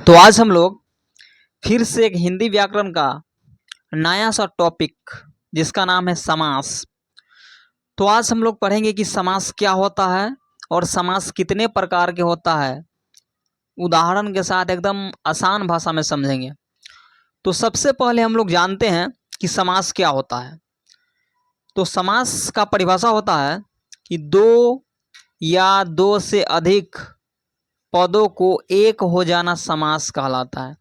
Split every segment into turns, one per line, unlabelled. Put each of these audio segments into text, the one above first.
तो आज हम लोग फिर से एक हिंदी व्याकरण का नया सा टॉपिक जिसका नाम है समास। तो आज हम लोग पढ़ेंगे कि समास क्या होता है और समास कितने प्रकार के होता है, उदाहरण के साथ एकदम आसान भाषा में समझेंगे। तो सबसे पहले हम लोग जानते हैं कि समास क्या होता है। तो समास का परिभाषा होता है कि दो या दो से अधिक पदों को एक हो जाना समास कहलाता है।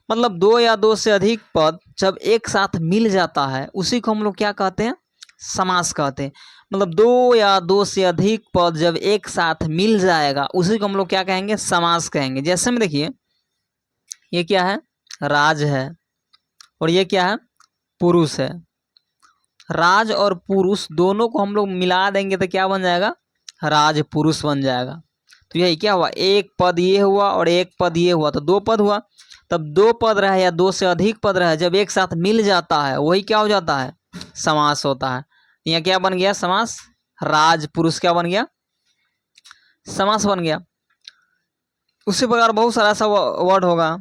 मतलब दो या दो से अधिक पद जब एक साथ मिल जाता है उसी को हम लोग क्या कहते हैं, समास कहते हैं। मतलब दो या दो से अधिक पद जब एक साथ मिल जाएगा उसी को हम लोग क्या कहेंगे, समास कहेंगे। जैसे में देखिए ये क्या है, राज है और ये क्या है, पुरुष है। राज और पुरुष दोनों को हम लोग मिला देंगे तो क्या बन जाएगा, राज पुरुष बन जाएगा। तो यही क्या हुआ, एक पद ये हुआ और एक पद ये हुआ तो दो पद हुआ। तब दो पद रहे या दो से अधिक पद रहे जब एक साथ मिल जाता है वही क्या हो जाता है, समास होता है। यहाँ क्या बन गया, समास। राज पुरुष क्या बन गया, समास बन गया। उसी प्रकार बहुत सारा ऐसा वर्ड होगा,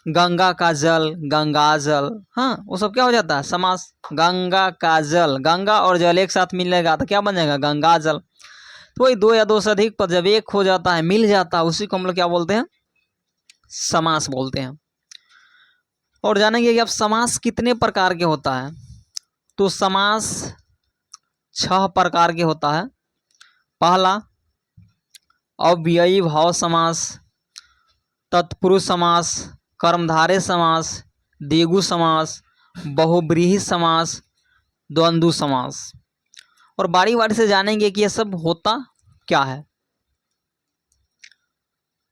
गंगा का जल, गंगा जल, हाँ वो सब क्या हो जाता है, समास। गंगा का जल, गंगा और जल एक साथ मिलेगा तो क्या बन जाएगा, गंगा जल। तो वही दो या दो से अधिक पद जब एक हो जाता है, मिल जाता है, उसी को हम लोग क्या बोलते हैं, समास बोलते हैं। और जानेंगे कि अब समास कितने प्रकार के होता है। तो समास 6 प्रकार के होता है। पहला अव्ययी भाव समास, तत्पुरुष समास, कर्मधारय समास, द्विगु समास, बहुव्रीहि समास, द्वंद्व समास। और बारी बारी से जानेंगे कि ये सब होता क्या है।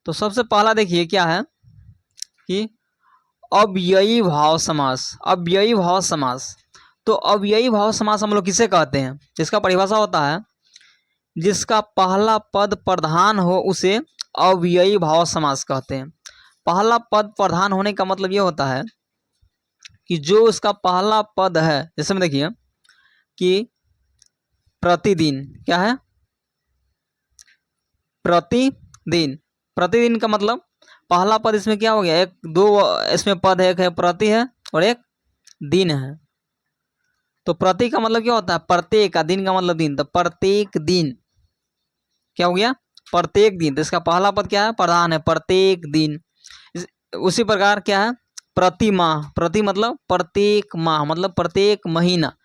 तो सबसे पहला देखिए क्या है कि अव्ययी भाव समास। अव्ययी भाव समास, तो अव्ययी भाव समास हम लोग किसे कहते हैं, इसका परिभाषा होता है जिसका पहला पद प्रधान हो उसे अव्ययी भाव समास कहते हैं। पहला पद प्रधान होने का मतलब ये होता है कि जो उसका पहला पद है, जैसे में देखिए कि प्रतिदिन, क्या है, प्रतिदिन। प्रतिदिन का मतलब पहला पद इसमें क्या हो गया, एक दो इसमें पद है, एक है प्रति है और एक दिन है। तो प्रति का मतलब क्या होता है, प्रत्येक का, दिन का मतलब दिन, तो प्रत्येक दिन क्या हो गया, प्रत्येक दिन। तो इसका पहला पद क्या है, प्रधान है, प्रत्येक दिन। उसी प्रकार क्या है, प्रति माह। प्रति मतलब प्रत्येक माह, मतलब प्रत्येक महीना।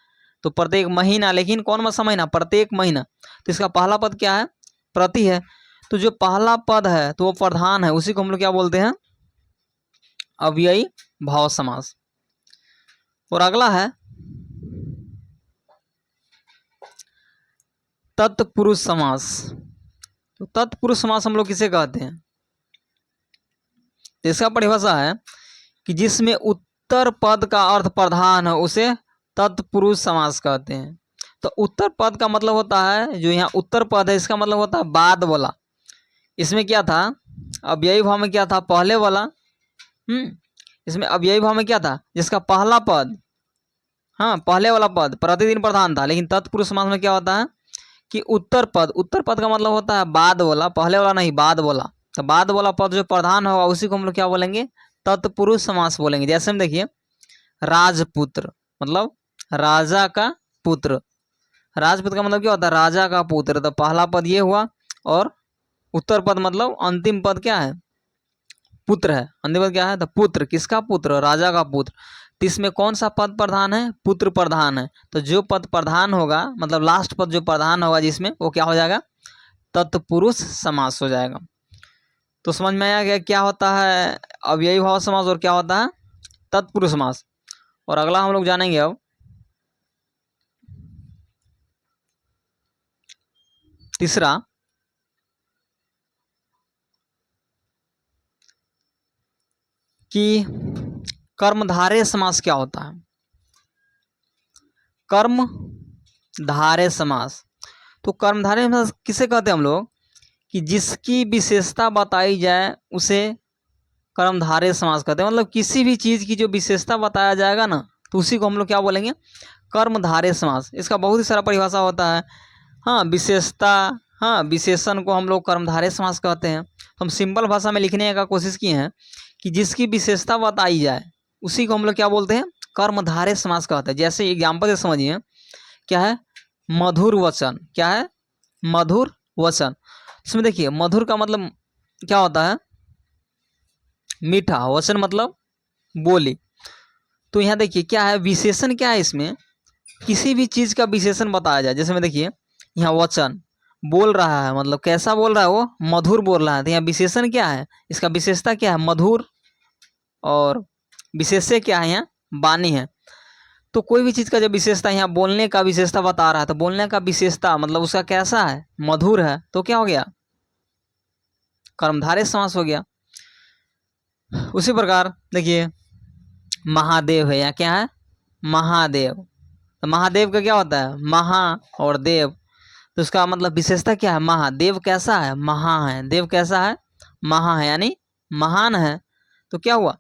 तो प्रत्येक महीना, लेकिन कौन सा महीना, प्रत्येक महीना। तो इसका पहला पद क्या है, प्रति है। तो जो पहला पद है तो वो प्रधान है, उसी को हम लोग क्या बोलते हैं, अव्ययी भाव समास। और अगला है तत्पुरुष समास। तो तत्पुरुष समास हम लोग किसे कहते हैं, इसका परिभाषा है कि जिसमें उत्तर पद का अर्थ प्रधान है उसे तत्पुरुष समास कहते हैं। तो उत्तर पद का मतलब होता है, जो यहाँ उत्तर पद है इसका मतलब होता है बाद वाला। इसमें क्या था, अव्ययी भाव में क्या था, पहले वाला। इसमें अव्ययी भाव में क्या था, जिसका पहला पद, हाँ पहले वाला पद प्रतिदिन प्रधान था। लेकिन तत्पुरुष समास में क्या होता है कि उत्तर पद, उत्तर पद का मतलब होता है बाद वाला, पहले वाला नहीं, बाद वाला। तो बाद वाला पद जो प्रधान होगा उसी को हम लोग क्या बोलेंगे, तत्पुरुष समास बोलेंगे। जैसे हम देखिए राजपुत्र, मतलब राजा का पुत्र। राजपुत्र का मतलब क्या होता है, राजा का पुत्र। तो पहला पद ये हुआ और उत्तर पद मतलब अंतिम पद क्या है, पुत्र है। अंतिम पद क्या है, तो पुत्र, किसका पुत्र, राजा का पुत्र। तो इसमें कौन सा पद प्रधान है, पुत्र प्रधान है। तो जो पद प्रधान होगा, मतलब लास्ट पद जो प्रधान होगा जिसमें, वो क्या हो जाएगा, तत्पुरुष समास हो जाएगा। तो समझ में आया गया क्या होता है अव्ययी भाव समास और क्या होता है तत्पुरुष समास। और अगला हम लोग जानेंगे अब तीसरा, कि कर्मधारय समास क्या होता है। कर्मधारय समास, तो कर्मधारय समास किसे कहते हैं हम लोग, कि जिसकी विशेषता बताई जाए उसे कर्मधारय समास कहते हैं। मतलब किसी भी चीज़ की जो विशेषता बताया जाएगा ना तो उसी को हम लोग क्या बोलेंगे, कर्मधारय समास। इसका बहुत ही सारा परिभाषा होता है, हाँ विशेषता, हाँ, विशेषण को हम लोग कर्मधारय समास कहते हैं। तो हम सिंपल भाषा में लिखने का कोशिश किए हैं कि जिसकी विशेषता बताई जाए उसी को हम लोग क्या बोलते हैं, कर्मधारय समास कहते हैं। जैसे एग्जाम्पल से समझिए, क्या है, मधुर वचन। क्या है, मधुर वचन। इसमें देखिए मधुर का मतलब क्या होता है, मीठा, वचन मतलब बोली। तो यहाँ देखिए क्या है, विशेषण क्या है, इसमें किसी भी चीज़ का विशेषण बताया जाए। जैसे में देखिए यहाँ वचन बोल रहा है, मतलब कैसा बोल रहा है, वो मधुर बोल रहा है। तो यहाँ विशेषण क्या है, इसका विशेषता क्या है, मधुर, और विशेष्य क्या है, यहाँ वाणी है। तो कोई भी चीज़ का जब विशेषता, यहाँ बोलने का विशेषता बता रहा है, तो बोलने का विशेषता मतलब उसका कैसा है, मधुर है, तो क्या हो गया, कर्मधारय समास हो गया। उसी प्रकार देखिए महादेव है, यहाँ क्या है, महादेव। तो महादेव का क्या होता है, महा और देव, तो उसका मतलब विशेषता क्या है, महा। देव कैसा है, महा है। देव कैसा है, महा है, यानी महान है। तो क्या हुआ,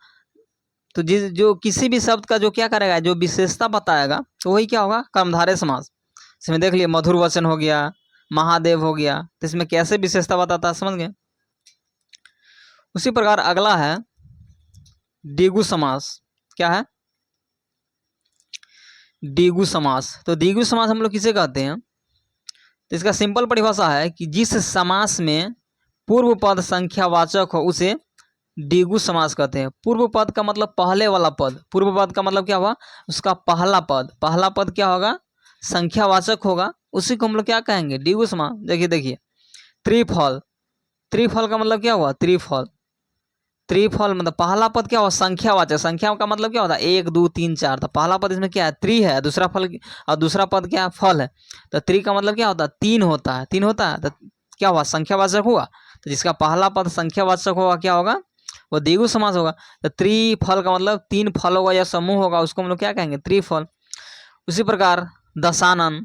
तो जो किसी भी शब्द का जो क्या करेगा, जो विशेषता बताएगा, तो वही क्या होगा, कर्मधारय समास। इसमें देख लिए मधुर वचन हो गया, महादेव हो गया, तो इसमें कैसे विशेषता बताता है, समझ गए। उसी प्रकार अगला है द्विगु समास। क्या है, द्विगु समास। तो द्विगु समास हम लोग किसे कहते हैं, तो इसका सिंपल परिभाषा है कि जिस समास में पूर्व पद संख्यावाचक हो उसे द्विगु समास कहते हैं। पूर्व पद का मतलब पहले वाला पद, पूर्व पद का मतलब क्या हुआ, उसका पहला पद। पहला पद क्या होगा, संख्यावाचक होगा, उसी को हम लोग क्या कहेंगे, द्विगु समास। देखिए त्रिफल। त्रिफल का मतलब क्या हुआ, त्रिफल। त्रिफल मतलब पहला पद क्या हुआ, संख्यावाचक। संख्या का मतलब क्या होता है, 1 2 3 4। तो पहला पद इसमें क्या है, त्रि है, दूसरा फल, और दूसरा पद क्या है, फल है। तो त्रि का मतलब क्या होता है, 3 होता है, 3 होता है। तो क्या हुआ, संख्यावाचक हुआ। तो जिसका पहला पद संख्यावाचक होगा क्या होगा, वो द्विगु समास होगा। तो त्रिफल का मतलब 3 फल होगा या समूह होगा, उसको हम लोग क्या कहेंगे, त्रिफल। उसी प्रकार दशानन।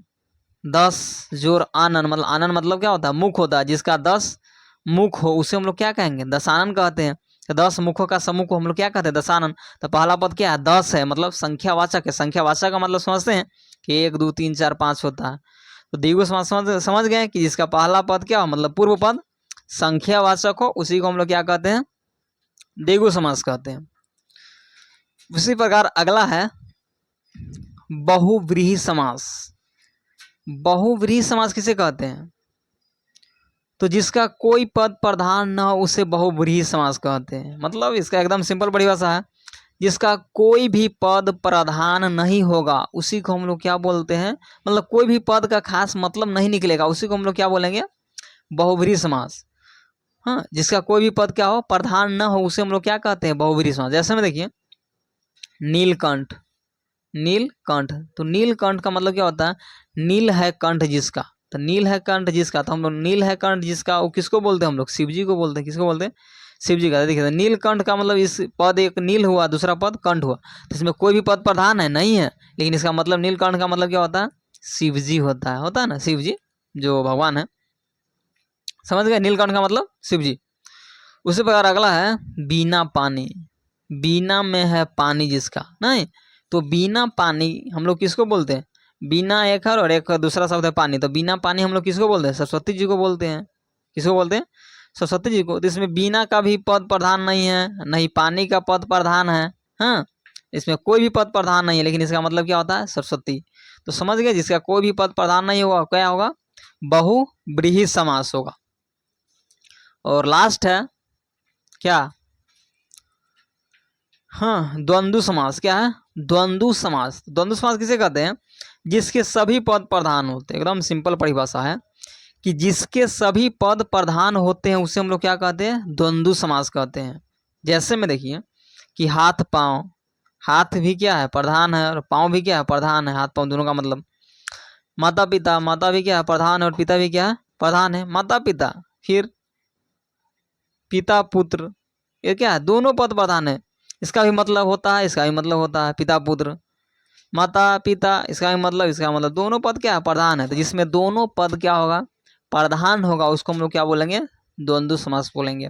10 जोर आनन, मतलब आनन मतलब क्या होता है, मुख होता है। जिसका 10 मुख हो उसे हम लोग क्या कहेंगे, दशानन कहते हैं। तो 10 मुखों का समूह को हम लोग क्या कहते हैं, दशानन। तो पहला पद क्या है, 10 है, मतलब संख्यावाचक है। संख्यावाचक का मतलब समझते हैं कि 1 2 3 4 5 होता है। तो द्विगु समास समझ गए कि जिसका पहला पद क्या हो, मतलब पूर्व पद संख्यावाचक हो, उसी को हम लोग क्या कहते हैं, द्विगु समास कहते हैं। उसी प्रकार अगला है बहुव्रीहि समास। बहुव्रीहि समास किसे कहते हैं, तो जिसका कोई पद प्रधान न हो उसे बहुव्रीहि समास कहते हैं। मतलब इसका एकदम सिंपल परिभाषा है, जिसका कोई भी पद प्रधान नहीं होगा उसी को हम लोग क्या बोलते हैं, मतलब कोई भी पद का खास मतलब नहीं निकलेगा, उसी को हम लोग क्या बोलेंगे, बहुव्रीहि समास। हाँ, जिसका कोई भी पद क्या हो, प्रधान न हो, उसे हम लोग क्या कहते हैं, बहुव्रीहि समास। जैसे में देखिए नीलकंठ। नीलकंठ, तो नीलकंठ का मतलब क्या होता है, नील है कंठ जिसका। तो नील है कंठ जिसका, तो हम लोग नील है कंठ जिसका, वो किसको बोलते हैं, हम लोग शिव जी को बोलते हैं। किसको बोलते हैं, शिव जी का। देखिए नीलकंठ का मतलब इस पद, एक नील हुआ, दूसरा पद कंठ हुआ, तो इसमें कोई भी पद प्रधान है नहीं है, लेकिन इसका मतलब नीलकंठ का मतलब क्या होता है, शिव जी होता है ना, शिव जी जो भगवान है। समझ गए, नीलकंठ का मतलब शिव जी। उसी प्रकार अगला है बीना पानी। बीना में है पानी जिसका, नहीं, तो बीना पानी हम लोग किसको बोलते हैं, बीना एक है और एक दूसरा शब्द है पानी। तो बीना पानी हम लोग किसको बोलते हैं, सरस्वती जी को बोलते हैं। किसको बोलते हैं, सरस्वती जी को। तो इसमें बीना का भी पद प्रधान नहीं है, नहीं पानी का पद प्रधान है। हाँ, इसमें कोई भी पद प्रधान नहीं है, लेकिन इसका मतलब क्या होता है, सरस्वती। तो समझ गए, जिसका कोई भी पद प्रधान नहीं होगा क्या होगा, बहुव्रीहि समास होगा। और लास्ट है क्या, हाँ, द्वंद्व समास। क्या है, द्वंद्व समास। द्वंद्व समास किसे कहते हैं, जिसके सभी पद प्रधान होते हैं। एकदम सिंपल परिभाषा है कि जिसके सभी पद प्रधान होते हैं उसे हम लोग क्या कहते हैं, द्वंद्व समास कहते हैं। जैसे में देखिए कि हाथ पाँव। हाथ भी क्या है, प्रधान है, और पाँव भी क्या है, प्रधान है। हाथ पाँव दोनों का मतलब। माता पिता, माता भी क्या है, प्रधान है, और पिता भी क्या है, प्रधान है। माता पिता, फिर पिता पुत्र, ये क्या है, दोनों पद प्रधान है। इसका भी मतलब होता है, इसका भी मतलब होता है, पिता पुत्र, माता पिता, इसका भी मतलब, इसका मतलब, दोनों पद क्या है, प्रधान है। तो जिसमें दोनों पद क्या होगा, प्रधान होगा, उसको हम लोग क्या बोलेंगे, द्वंद्व समास बोलेंगे।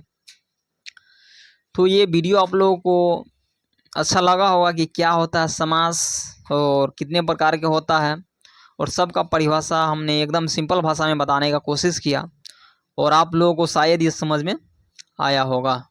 तो ये वीडियो आप लोगों को अच्छा लगा होगा कि क्या होता है समास और कितने प्रकार के होता है, और सबका परिभाषा हमने एकदम सिंपल भाषा में बताने का कोशिश किया। और आप लोगों को शायद ये समझ में आया होगा।